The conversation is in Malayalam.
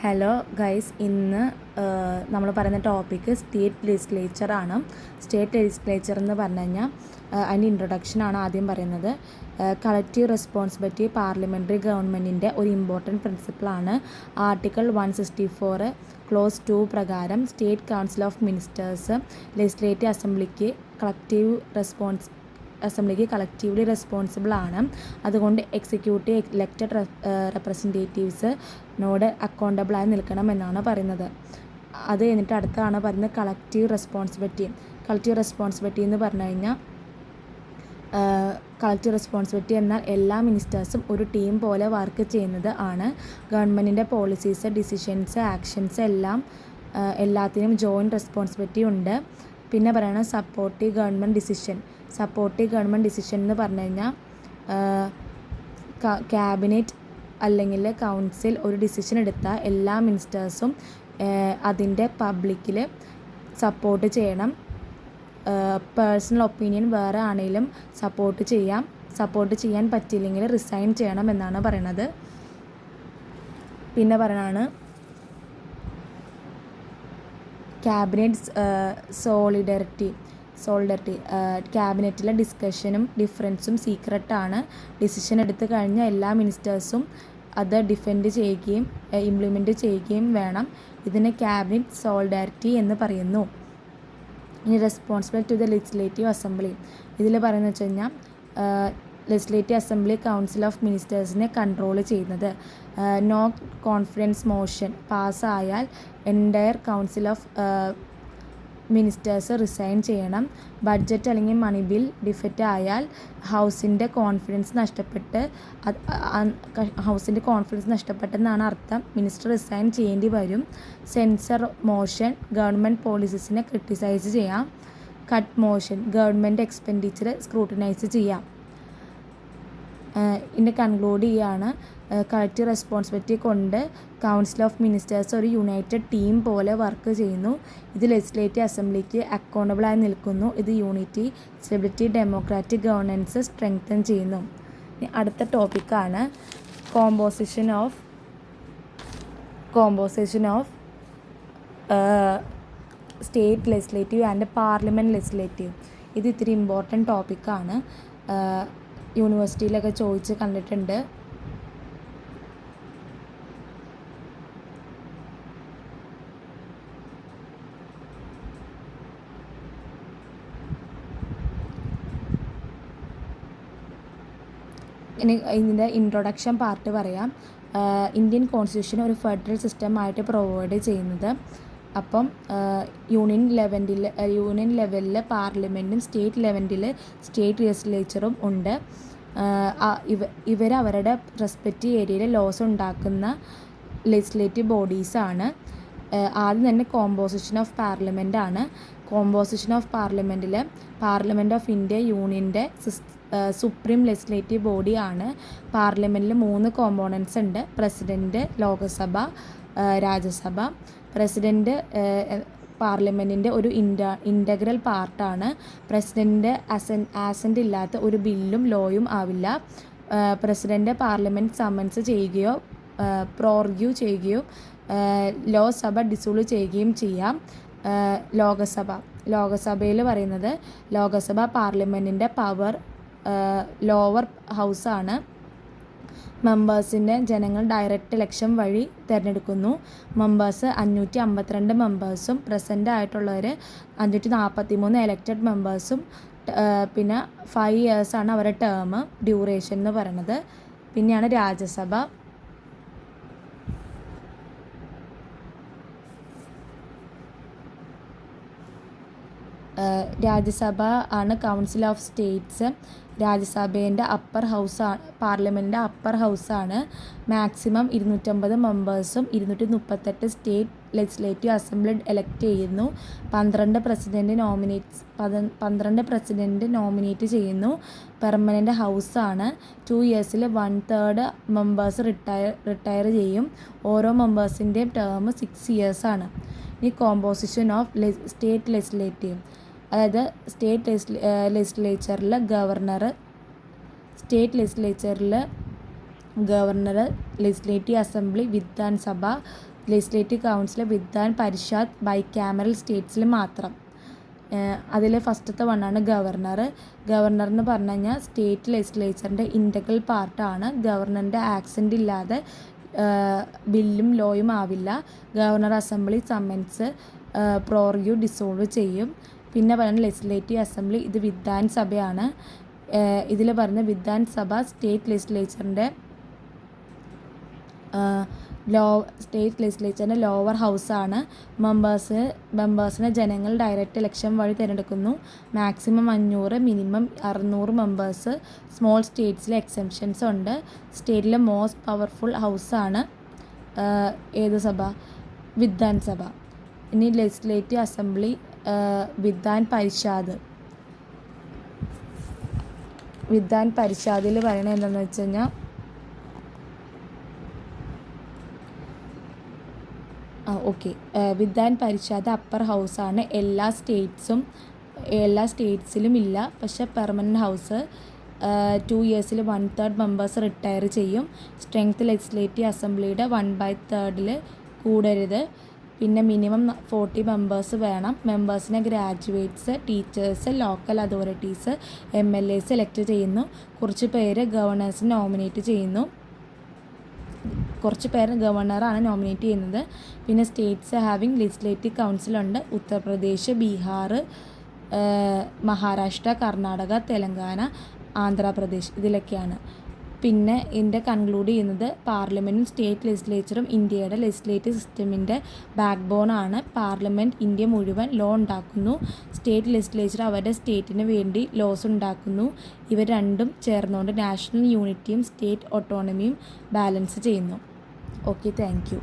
ഹലോ ഗൈസ്, ഇന്ന് നമ്മൾ പറയുന്ന ടോപ്പിക്ക് സ്റ്റേറ്റ് ലെജിസ്ലേച്ചറാണ്. സ്റ്റേറ്റ് ലെജിസ്ലേച്ചർ എന്ന് പറഞ്ഞു കഴിഞ്ഞാൽ അതിൻ്റെ ഇൻട്രൊഡക്ഷനാണ് ആദ്യം പറയുന്നത്. കളക്റ്റീവ് റെസ്പോൺസിബിലിറ്റി പാർലമെൻ്ററി ഗവൺമെൻറ്റിൻ്റെ ഒരു ഇമ്പോർട്ടൻറ്റ് പ്രിൻസിപ്പിളാണ്. ആർട്ടിക്കിൾ 164 ക്ലോസ് 2 പ്രകാരം state council of ministers legislative അസംബ്ലിക്ക് കളക്റ്റീവ്ലി റെസ്പോൺസിബിൾ ആണ്. അതുകൊണ്ട് എക്സിക്യൂട്ടീവ് ഇലക്റ്റഡ് റെപ്രസെൻറ്റേറ്റീവ്സിനോട് അക്കൗണ്ടബിളായി നിൽക്കണം എന്നാണ് പറയുന്നത്. അത് കഴിഞ്ഞിട്ട് അടുത്താണ് പറയുന്നത് കളക്റ്റീവ് റെസ്പോൺസിബിലിറ്റി എന്ന് പറഞ്ഞു കഴിഞ്ഞാൽ കളക്റ്റീവ് റെസ്പോൺസിബിലിറ്റി എന്നാൽ എല്ലാ മിനിസ്റ്റേഴ്സും ഒരു ടീം പോലെ വർക്ക് ചെയ്യുന്നത് ആണ്. ഗവൺമെൻറ്റിൻ്റെ പോളിസീസ്, ഡിസിഷൻസ്, ആക്ഷൻസ് എല്ലാത്തിനും ജോയിൻറ്റ് റെസ്പോൺസിബിലിറ്റി ഉണ്ട്. പിന്നെ പറയുന്നത് സപ്പോർട്ടീവ് ഗവൺമെൻറ് ഡിസിഷൻ എന്ന് പറഞ്ഞു കഴിഞ്ഞാൽ ക്യാബിനറ്റ് അല്ലെങ്കിൽ കൗൺസിൽ ഒരു ഡിസിഷൻ എടുത്താൽ എല്ലാ മിനിസ്റ്റേഴ്സും അതിൻ്റെ പബ്ലിക്കിൽ സപ്പോർട്ട് ചെയ്യണം. പേഴ്സണൽ ഒപ്പീനിയൻ വേറെ ആണെങ്കിലും സപ്പോർട്ട് ചെയ്യാൻ പറ്റിയില്ലെങ്കിൽ റിസൈൻ ചെയ്യണം എന്നാണ് പറയുന്നത്. പിന്നെ ക്യാബിനറ്റ് സോളിഡറിറ്റി ക്യാബിനറ്റിലെ ഡിസ്കഷനും ഡിഫറൻസും സീക്രട്ടാണ്. ഡിസിഷൻ എടുത്തു കഴിഞ്ഞാൽ എല്ലാ മിനിസ്റ്റേഴ്സും അത് ഡിഫെൻഡ് ചെയ്യുകയും ഇംപ്ലിമെൻറ്റ് ചെയ്യുകയും വേണം. ഇതിനെ ക്യാബിനറ്റ് സോളിഡാരിറ്റി എന്ന് പറയുന്നു. ഇനി responsible to the legislative assembly. ഇതിൽ പറയുന്നത് വെച്ച് കഴിഞ്ഞാൽ ലെജിസ്ലേറ്റീവ് അസംബ്ലി കൗൺസിൽ ഓഫ് മിനിസ്റ്റേഴ്സിനെ കൺട്രോൾ ചെയ്യുന്നത്. നോ കോൺഫിഡൻസ് മോഷൻ പാസ്സായാൽ entire council of ministers resign ചെയ്യണം. ബഡ്ജറ്റ് അല്ലെങ്കിൽ മണി ബിൽ ഡിഫക്റ്റ് ആയാൽ ഹൗസിൻ്റെ കോൺഫിഡൻസ് നഷ്ടപ്പെട്ടെന്നാണ് അർത്ഥം. മിനിസ്റ്റർ റിസൈൻ ചെയ്യേണ്ടി വരും. സെൻസർ മോഷൻ ഗവൺമെൻറ് പോളിസീസിനെ ക്രിട്ടിസൈസ് ചെയ്യാം. Cut motion government expenditure scrutinise ചെയ്യാം. ഇതിനെ കൺക്ലൂഡ് ചെയ്യുകയാണ്. കളക്റ്റീവ് റെസ്പോൺസിബിലിറ്റി കൊണ്ട് കൗൺസിൽ ഓഫ് മിനിസ്റ്റേഴ്സ് ഒരു യുണൈറ്റഡ് ടീം പോലെ വർക്ക് ചെയ്യുന്നു. ഇത് ലെജിസ്ലേറ്റീവ് അസംബ്ലിക്ക് അക്കൗണ്ടബിളായി നിൽക്കുന്നു. ഇത് unity, stability, democratic governance strengthen ചെയ്യുന്നു. അടുത്ത ടോപ്പിക്കാണ് composition of state legislative and parliament legislative. ഇത് ഇത്തിരി ഇമ്പോർട്ടൻറ്റ് ടോപ്പിക്കാണ്. യൂണിവേഴ്സിറ്റിയിലൊക്കെ ചോദിച്ച് കണ്ടിട്ടുണ്ട്. ഇനി ഇതിൻ്റെ ഇൻട്രൊഡക്ഷൻ പാർട്ട് പറയാം. ഇന്ത്യൻ കോൺസ്റ്റിറ്റ്യൂഷൻ ഒരു ഫെഡറൽ സിസ്റ്റമായിട്ട് പ്രൊവൈഡ് ചെയ്യുന്നത്. അപ്പം യൂണിയൻ ലെവലിൽ പാർലമെൻറ്റും സ്റ്റേറ്റ് ലെവലിൽ സ്റ്റേറ്റ് ലെജിസ്ലേച്ചറും ഉണ്ട്. ഇവർ അവരുടെ റെസ്പെക്റ്റീവ് ഏരിയയിൽ ലോസ് ഉണ്ടാക്കുന്ന ലെജിസ്ലേറ്റീവ് ബോഡീസാണ്. ആദ്യം തന്നെ കോമ്പോസിഷൻ ഓഫ് പാർലമെൻ്റ് ആണ്. കോമ്പോസിഷൻ ഓഫ് പാർലമെൻറ്റിൽ പാർലമെൻറ്റ് ഓഫ് ഇന്ത്യ യൂണിയൻ്റെ സുപ്രീം ലെജിസ്ലേറ്റീവ് ബോഡിയാണ്. പാർലമെൻറ്റിൽ 3 കോമ്പോണൻസ് ഉണ്ട്: പ്രസിഡൻറ്റ്, ലോകസഭ, രാജ്യസഭ. പ്രസിഡൻറ്റ് പാർലമെൻറ്റിൻ്റെ ഒരു ഇൻ്റഗ്രൽ പാർട്ടാണ്. പ്രസിഡൻറ്റ് ആസെൻ്റ് ഇല്ലാത്ത ഒരു ബില്ലും ലോയും ആവില്ല. പ്രസിഡൻറ്റ് പാർലമെൻറ്റ് സമ്മൻസ് ചെയ്യുകയോ പ്രോർഗ്യൂ ചെയ്യുകയോ ലോക്സഭ ഡിസോൾവ് ചെയ്യുകയും ചെയ്യാം. ലോകസഭയിൽ പറയുന്നത് ലോകസഭ പാർലമെൻറ്റിൻ്റെ ലോവർ ഹൗസാണ്. മെമ്പേഴ്സിൻ്റെ ജനങ്ങൾ ഡയറക്റ്റ് ഇലക്ഷൻ വഴി തിരഞ്ഞെടുക്കുന്നു. മെമ്പേഴ്സ് 552 മെമ്പേഴ്സും പ്രസൻ്റ് ആയിട്ടുള്ളവർ 543 എലക്റ്റഡ് മെമ്പേഴ്സും. പിന്നെ 5 ഇയേഴ്സാണ് അവരുടെ ടേം ഡ്യൂറേഷൻ എന്ന് പറയുന്നത്. പിന്നെയാണ് രാജ്യസഭ. രാജ്യസഭ ആണ് കൗൺസിൽ ഓഫ് സ്റ്റേറ്റ്സ്. രാജ്യസഭേൻ്റെ പാർലമെൻറ്റിൻ്റെ അപ്പർ ഹൗസാണ്. മാക്സിമം 250 മെമ്പേഴ്സും 238 സ്റ്റേറ്റ് ലെജിസ്ലേറ്റീവ് അസംബ്ലി എലക്ട് ചെയ്യുന്നു. 12 പ്രസിഡൻറ്റ് നോമിനേറ്റ് ചെയ്യുന്നു. പെർമനൻ്റ് ഹൗസാണ്. 2 ഇയേഴ്സിൽ 1/3 മെമ്പേഴ്സ് റിട്ടയർ ചെയ്യും. ഓരോ മെമ്പേഴ്സിൻ്റെയും ടേം 6 ഇയേഴ്സാണ്. ഈ കോമ്പോസിഷൻ ഓഫ് സ്റ്റേറ്റ് ലെജിസ്ലേറ്റീവ്, അതായത് സ്റ്റേറ്റ് ലെജിസ്ലേച്ചറിൽ ഗവർണർ, സ്റ്റേറ്റ് ലെജിസ്ലേച്ചറിൽ governor, legislative assembly, Vidhan Sabha, legislative council, Vidhan Parishad, bicameral സ്റ്റേറ്റ്സിൽ മാത്രം. അതിൽ ഫസ്റ്റത്തെ വണ്ണാണ് ഗവർണർ. ഗവർണർ എന്ന് പറഞ്ഞു കഴിഞ്ഞാൽ സ്റ്റേറ്റ് ലെജിസ്ലേച്ചറിൻ്റെ ഇൻ്റഗ്രൽ പാർട്ടാണ്. ഗവർണറിൻ്റെ ആക്സെൻ്റ് ഇല്ലാതെ ബില്ലും ലോയും ആവില്ല. ഗവർണർ അസംബ്ലി സമ്മൻസ് പ്രോർഗ്യൂ ഡിസോൾവ് ചെയ്യും. പിന്നെ പറയുന്നത് ലെജിസ്ലേറ്റീവ് അസംബ്ലി, ഇത് വിധാൻ സഭയാണ്. ഇതിൽ പറഞ്ഞ വിധാൻ സഭ സ്റ്റേറ്റ് ലെജിസ്ലേച്ചറിൻ്റെ സ്റ്റേറ്റ് ലെജിസ്ലേച്ചറിൻ്റെ ലോവർ ഹൗസാണ്. മെമ്പേഴ്സിനെ ജനങ്ങൾ ഡയറക്റ്റ് ഇലക്ഷൻ വഴി തിരഞ്ഞെടുക്കുന്നു. Maximum 500, minimum 600 members. സ്മോൾ സ്റ്റേറ്റ്സിലെ എക്സെപ്ഷൻസ് ഉണ്ട്. സ്റ്റേറ്റിലെ മോസ്റ്റ് പവർഫുൾ ഹൗസാണ് ഏത് സഭ? വിധാൻ സഭ. ഇനി ലെജിസ്ലേറ്റീവ് അസംബ്ലി വിധാൻ പരിഷത്ത്. വിധാൻ പരിഷത്തിൽ പറയുന്നത് എന്താണെന്ന് വെച്ച് കഴിഞ്ഞാൽ വിധാൻ പരിഷത്ത് അപ്പർ ഹൗസാണ്. എല്ലാ സ്റ്റേറ്റ്സിലും ഇല്ല. പക്ഷേ പെർമനൻറ്റ് ഹൗസ് 2 ഇയേഴ്സിൽ 1/3 മെമ്പേഴ്സ് റിട്ടയർ ചെയ്യും. സ്ട്രെങ്ത് ലെജിസ്ലേറ്റീവ് അസംബ്ലിയുടെ 1/3 കൂടരുത്. പിന്നെ മിനിമം 40 മെമ്പേഴ്സ് വേണം. മെമ്പേഴ്സിനെ graduates, teachers, local authorities, MLAs elect ചെയ്യുന്നു. കുറച്ച് പേര് ഗവർണേഴ്സിനെ നോമിനേറ്റ് ചെയ്യുന്നു. കുറച്ച് പേര് ഗവർണറാണ് നോമിനേറ്റ് ചെയ്യുന്നത്. പിന്നെ സ്റ്റേറ്റ്സ് ഹാവിങ് ലെജിസ്ലേറ്റീവ് കൗൺസിലുണ്ട്. ഉത്തർപ്രദേശ്, ബീഹാർ, മഹാരാഷ്ട്ര, കർണാടക, തെലങ്കാന, ആന്ധ്രാപ്രദേശ് ഇതിലൊക്കെയാണ്. പിന്നെ ഇതിൻ്റെ കൺക്ലൂഡ് ചെയ്യുന്നത് പാർലമെൻറ്റും സ്റ്റേറ്റ് ലെജിസ്ലേച്ചറും ഇന്ത്യയുടെ ലെജിസ്ലേറ്റീവ് സിസ്റ്റമിൻ്റെ ബാക്ക് ബോണാണ്. പാർലമെൻറ്റ് ഇന്ത്യ മുഴുവൻ ലോ ഉണ്ടാക്കുന്നു. സ്റ്റേറ്റ് ലെജിസ്ലേച്ചർ അവരുടെ സ്റ്റേറ്റിന് വേണ്ടി ലോസ് ഉണ്ടാക്കുന്നു. ഇവർ രണ്ടും ചേർന്നുകൊണ്ട് നാഷണൽ യൂണിറ്റിയും സ്റ്റേറ്റ് ഓട്ടോണമിയും ബാലൻസ് ചെയ്യുന്നു. Okay, thank U.